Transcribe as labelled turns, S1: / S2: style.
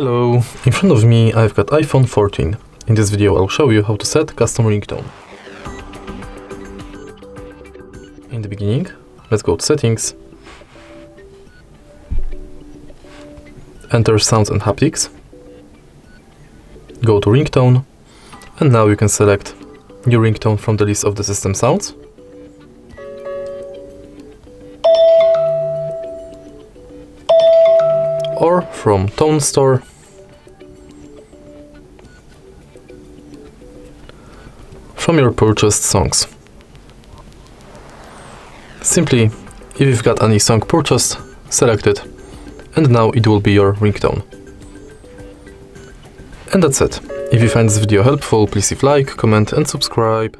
S1: Hello, in front of me I've got iPhone 14. In this video I'll show you how to set custom ringtone. In the beginning, let's go to settings, enter sounds and haptics, go to ringtone, and now you can select new ringtone from the list of the system sounds. Or from Tone Store, from your purchased songs. Simply, if you've got any song purchased, select it, and now it will be your ringtone. And that's it. If you find this video helpful, please leave a like, comment and subscribe.